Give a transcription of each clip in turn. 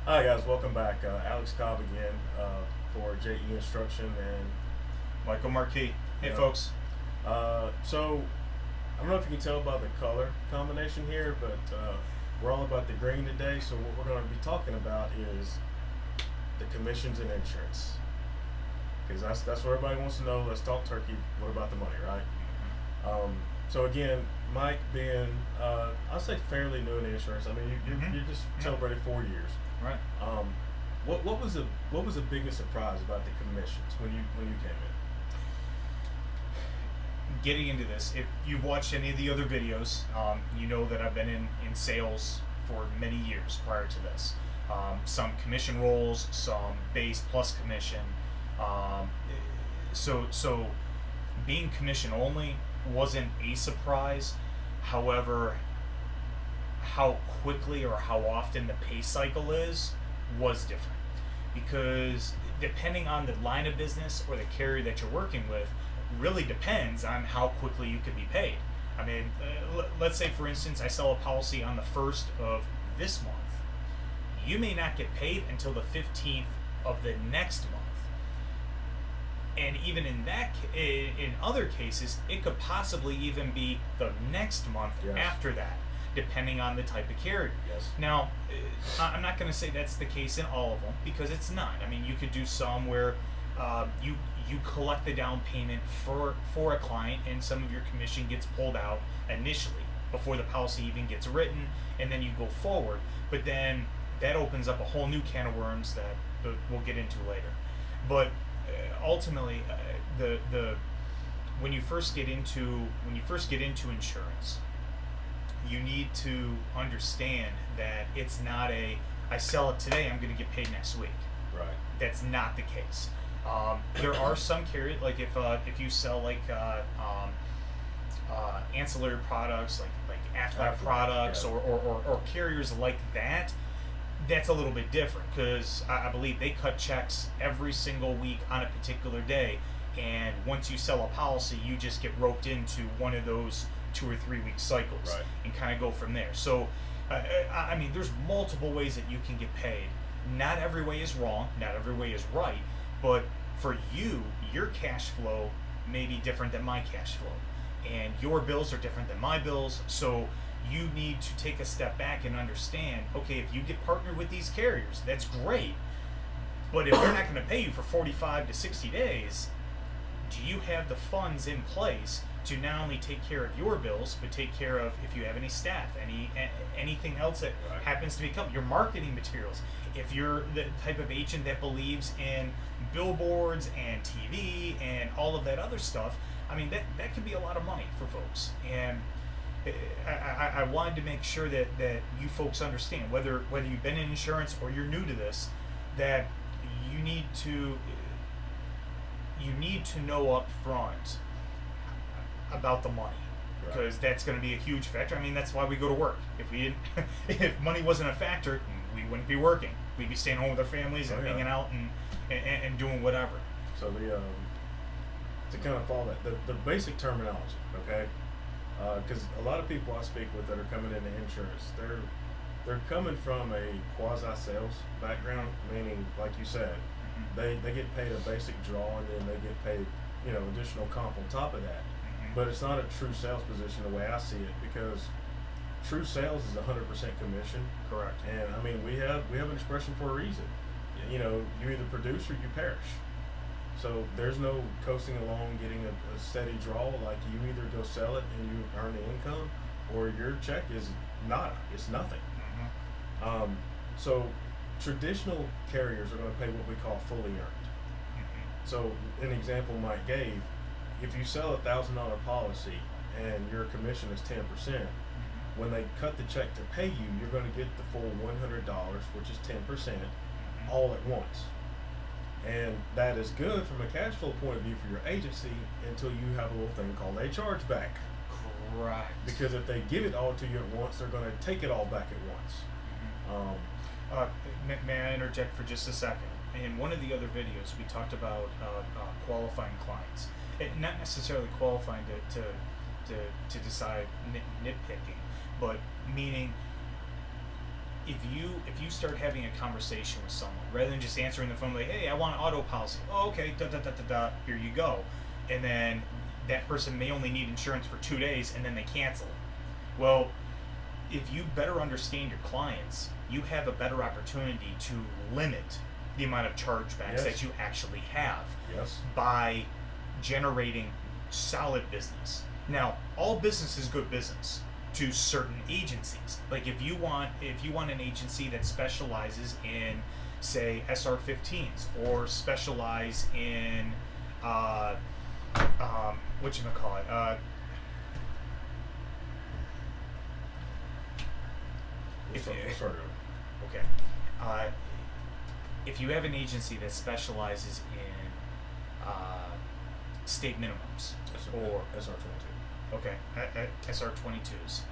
Hi guys, welcome back. Alex Cobb again for JEinstruction and Michael Marquis. Hey, yeah. folks. So I don't know if you can tell by the color combination here, but we're all about the green today. So what we're going to be talking about is the commissions and insurance, because that's what everybody wants to know. Let's talk turkey. What about the money, right? Um, so again, Mike being I'll say fairly new in insurance. I mean you just Yeah. celebrated 4 years. Right. Um, what was the biggest surprise about the commissions when you came in? Getting into this, if you've watched any of the other videos, you know that I've been in sales for many years prior to this. Some commission roles, some base plus commission. Um, so being commission only wasn't a surprise. However, how quickly or how often the pay cycle is was different because depending on the line of business or the carrier that you're working with really depends on how quickly you could be paid. I mean, let's say for instance I sell a policy on the 1st of this month. You may not get paid until the 15th of the next month, and even in other cases it could possibly even be the next month Yes. after that, depending on the type of carrier. Yes. Now, I'm not going to say that's the case in all of them because it's not. I mean, you could do some where you collect the down payment for a client and some of your commission gets pulled out initially before the policy even gets written, and then you go forward. But then that opens up a whole new can of worms that we'll get into later. But ultimately, the when you first get into insurance, you need to understand that it's not a I sell it today, I'm going to get paid next week. Right. That's not the case. There are some carriers, like if you sell like ancillary products, like Aflac Aflac, products, yeah. or carriers like that. That's a little bit different because I believe they cut checks every single week on a particular day, and once you sell a policy, you just get roped into one of those 2 or 3 week cycles Right. and kind of go from there. So, I mean, there's multiple ways that you can get paid. Not every way is wrong, not every way is right, but for you, your cash flow may be different than my cash flow, and your bills are different than my bills. So you need to take a step back and understand, okay, if you get partnered with these carriers, that's great, but if they're not going to pay you for 45 to 60 days, do you have the funds in place to not only take care of your bills, but take care of, if you have any staff, anything else that Right. happens to become your marketing materials? If you're the type of agent that believes in billboards and TV and all of that other stuff, I mean, that can be a lot of money for folks. And I wanted to make sure that you folks understand, whether you've been in insurance or you're new to this, that you need to you need to know up front about the money, Right. because that's going to be a huge factor. I mean, that's why we go to work. If we didn't, if money wasn't a factor, we wouldn't be working. We'd be staying home with our families and Oh, yeah. hanging out and doing whatever. So to kind of follow that, the basic terminology, okay? Because a lot of people I speak with that are coming into insurance, they're coming from a quasi sales background, meaning like you said, they get paid a basic draw and then they get paid additional comp on top of that. But it's not a true sales position the way I see it, because true sales is 100% commission. Correct. And I mean, we have an expression for a reason. You either produce or you perish. So there's no coasting along, getting a steady draw. Like, you either go sell it and you earn the income, or your check is nada. It's nothing. So traditional carriers are going to pay what we call fully earned. So an example Mike gave, if you sell $1,000 policy and your commission is 10%, when they cut the check to pay you, you're going to get the full $100, which is 10%, all at once. And that is good from a cash flow point of view for your agency until you have a little thing called a chargeback. Correct. Because if they give it all to you at once, they're going to take it all back at once. May I interject for just a second? In one of the other videos, we talked about qualifying clients. Not necessarily qualifying to decide nitpicking, but meaning if you start having a conversation with someone rather than just answering the phone like, hey, I want an auto policy. Oh, okay, da da da da da. Here you go, and then that person may only need insurance for 2 days and then they cancel it. Well, if you better understand your clients, you have a better opportunity to limit the amount of chargebacks Yes. that you actually have Yes. by generating solid business. Now, all business is good business to certain agencies. Like if you want an agency that specializes in, say, SR15s or specialize in whatchamacallit, if you, We'll start over. okay. If you have an agency that specializes in state minimums or SR22. okay, SR22s,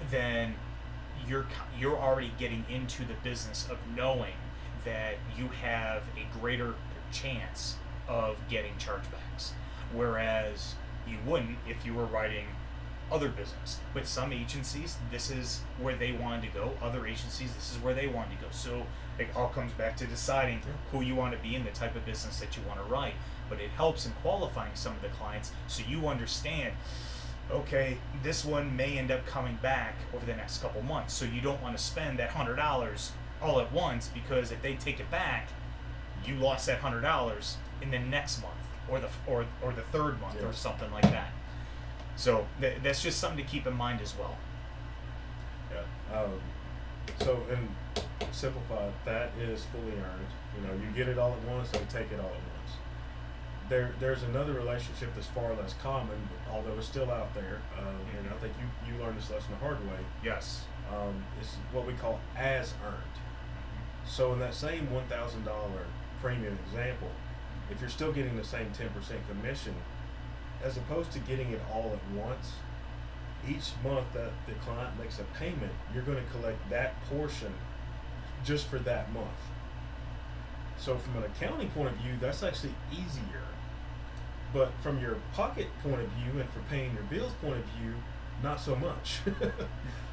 then you're already getting into the business of knowing that you have a greater chance of getting chargebacks, whereas you wouldn't if you were writing other business. With some agencies, this is where they wanted to go. Other agencies, this is where they wanted to go. So it all comes back to deciding who you want to be and the type of business that you want to write. But it helps in qualifying some of the clients so you understand, okay, this one may end up coming back over the next couple months. So you don't want to spend that $100 all at once, because if they take it back, you lost that $100 in the next month or the third month or something like that. So that's just something to keep in mind as well. Yeah. So, and simplified, that is fully earned. You know, you get it all at once, they take it all at once. There's another relationship that's far less common, although it's still out there, and I think you learned this lesson the hard way. Yes. It's what we call as earned. So in that same $1,000 premium example, if you're still getting the same 10% commission, as opposed to getting it all at once, each month that the client makes a payment, you're going to collect that portion just for that month. So from an accounting point of view, that's actually easier. But from your pocket point of view and for paying your bills point of view, not so much.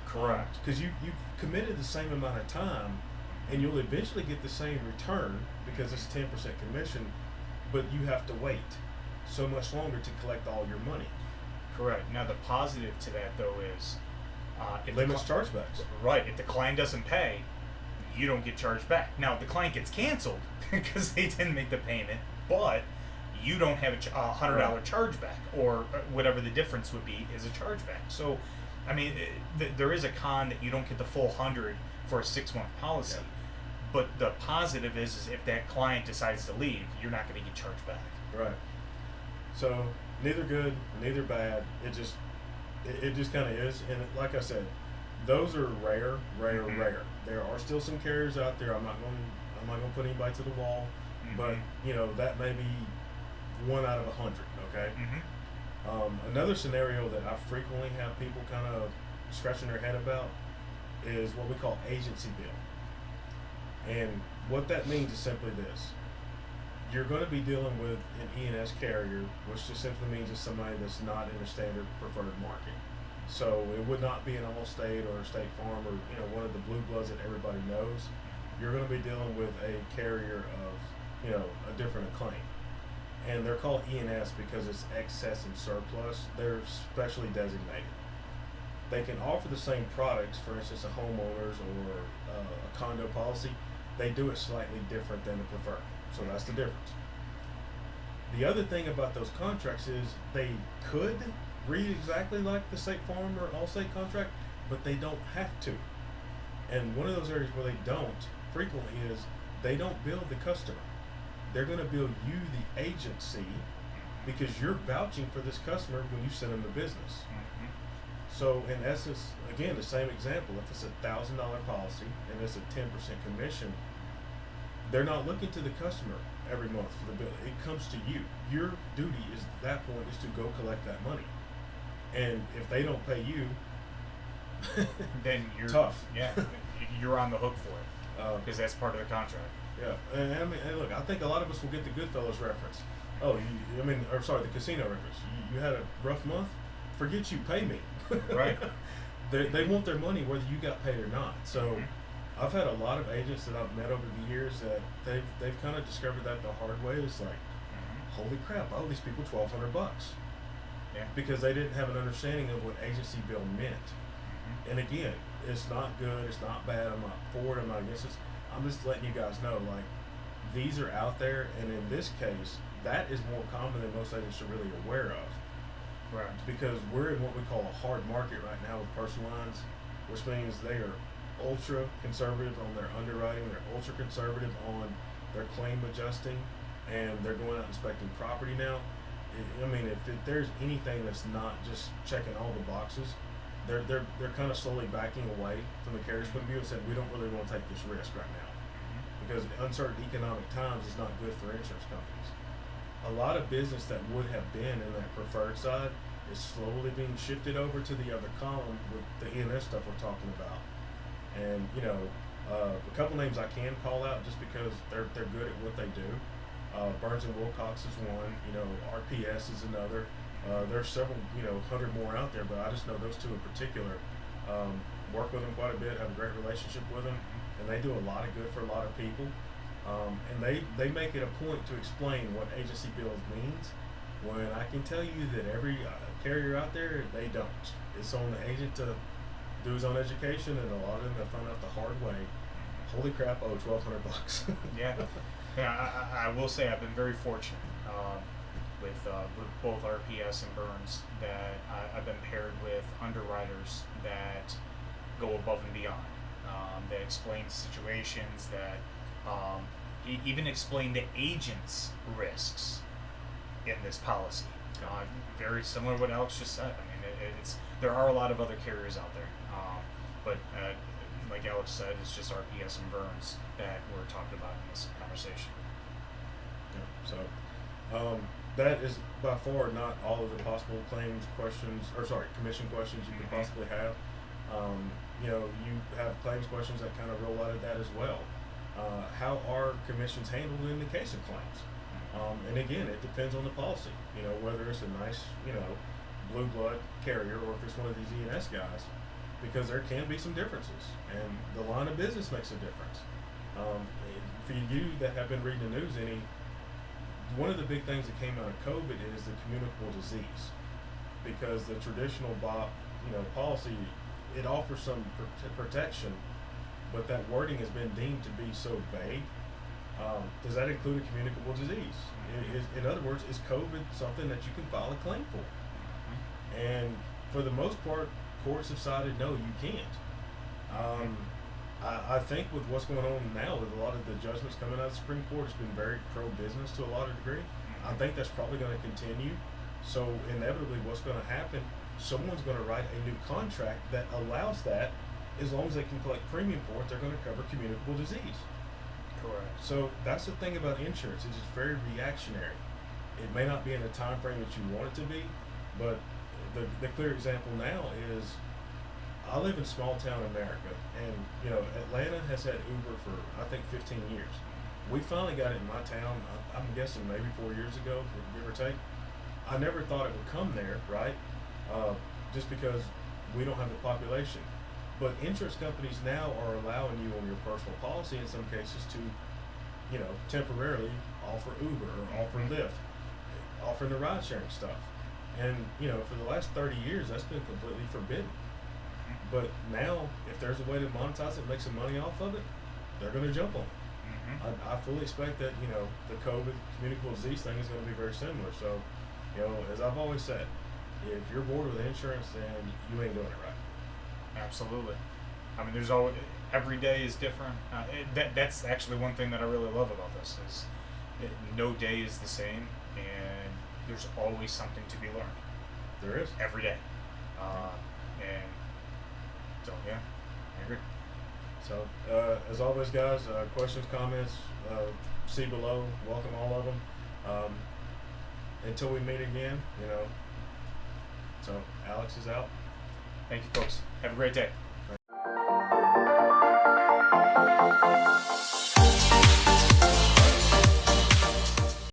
Correct. Because you've committed the same amount of time, and you'll eventually get the same return because it's 10% commission, but you have to wait so much longer to collect all your money. Correct. Now the positive to that though is if Limits chargebacks. Right. If the client doesn't pay, you don't get charged back. Now if the client gets canceled because they didn't make the payment, but you don't have a $100 Right. chargeback, or whatever the difference would be is a chargeback. So, I mean, there is a con that you don't get the full 100 for a 6-month policy. Yeah. But the positive is if that client decides to leave, you're not going to get charged back. Right. So neither good, neither bad. It just kind of is. And like I said, those are rare. There are still some carriers out there. I'm not going to put anybody to the wall, but you know that may be 1 out of 100. Okay. Another scenario that I frequently have people kind of scratching their head about is what we call agency bill. And what that means is simply this. You're going to be dealing with an E&S carrier, which just simply means it's somebody that's not in a standard preferred market. So it would not be an Allstate or a State Farm or one of the blue bloods that everybody knows. You're going to be dealing with a carrier of a different acclaim. And they're called E&S because it's excess and surplus. They're specially designated. They can offer the same products, for instance, a homeowner's or a condo policy. They do it slightly different than the preferred. So that's the difference. The other thing about those contracts is they could read exactly like the State Farm or Allstate contract, but they don't have to. And one of those areas where they don't frequently is they don't bill the customer. They're going to bill you, the agency, because you're vouching for this customer when you send them the business. So in essence, again, the same example, if it's $1,000 policy and it's a 10% commission, they're not looking to the customer every month for the bill. It comes to you. Your duty is at that point is to go collect that money. And if they don't pay you, then you're tough. Yeah, you're on the hook for it because that's part of the contract. Yeah, and I mean, look, I think a lot of us will get the Goodfellas reference. The casino reference. You had a rough month? Forget you, pay me. Right. They want their money whether you got paid or not. So Mhm. I've had a lot of agents that I've met over the years that they've kind of discovered that the hard way. Is like, Mhm. holy crap, I owe these people $1,200 Yeah. because they didn't have an understanding of what agency bill meant. Mhm. And again, it's not good, it's not bad. I'm not for it, I'm not against it. I'm just letting you guys know, like, these are out there, and in this case, that is more common than most agents are really aware of. Right. Because we're in what we call a hard market right now with personal lines, which means they are ultra conservative on their underwriting, they're ultra conservative on their claim adjusting, and they're going out inspecting property now. I mean, if there's anything that's not just checking all the boxes, they're kind of slowly backing away from the carrier's point of view and said, we don't really want to take this risk right now Mhm. because uncertain economic times is not good for insurance companies. A lot of business that would have been in that preferred side is slowly being shifted over to the other column with the E&S stuff we're talking about. And a couple names I can call out just because they're good at what they do. Burns and Wilcox is one. RPS is another. There's several 100 more out there, but I just know those two in particular. Work with them quite a bit, have a great relationship with them, and they do a lot of good for a lot of people. And they make it a point to explain what agency bills means, when I can tell you that every carrier out there, they don't. It's on the agent to do his own education, and a lot of them have found out the hard way. Holy crap! Oh, $1,200. Yeah. Yeah. I will say I've been very fortunate with both RPS and Burns that I've been paired with underwriters that go above and beyond. That explain situations, that even explain the agent's risks in this policy. Very similar to what Alex just said. I mean, there are a lot of other carriers out there, but like Alex said, it's just RPS and Burns that we're talking about in this conversation. Yeah, so that is by far not all of the possible claims questions, commission questions you could Mhm. possibly have. You have claims questions that kind of roll out of that as well. How are commissions handled in the case of claims? And again, it depends on the policy. Whether it's a nice, blue blood carrier or if it's one of these E&S guys, because there can be some differences, and the line of business makes a difference. For you that have been reading the news, one of the big things that came out of COVID is the communicable disease, because the traditional BOP, policy, it offers some protection, but that wording has been deemed to be so vague. Does that include a communicable disease? In other words, is COVID something that you can file a claim for? And for the most part, courts have decided no, you can't. I think with what's going on now, with a lot of the judgments coming out of the Supreme Court, it's been very pro-business to a lot of degree. I think that's probably going to continue. So inevitably, what's going to happen? Someone's going to write a new contract that allows that. As long as they can collect premium for it, they're going to cover communicable disease. Correct. So that's the thing about insurance. It's just very reactionary. It may not be in the time frame that you want it to be, but the clear example now is I live in small town America, and Atlanta has had Uber for I think 15 years. We finally got it in my town. I'm guessing maybe 4 years ago, give or take. I never thought it would come there, right? Just because we don't have the population. But insurance companies now are allowing you on your personal policy in some cases to, temporarily offer Uber or offer Lyft, offering the ride sharing stuff. And, for the last 30 years, that's been completely forbidden. But now, if there's a way to monetize it, make some money off of it, they're going to jump on it. I fully expect that, the COVID communicable disease thing is going to be very similar. So, as I've always said, if you're bored with insurance, then you ain't doing it right. Absolutely. I mean, there's always, every day is different. That's actually one thing that I really love about this is no day is the same, and there's always something to be learned. There is. Every day. And so, yeah, I agree. So, as always, guys, questions, comments, see below. Welcome all of them. Until we meet again, So, Alex is out. Thank you, folks. Have a great day.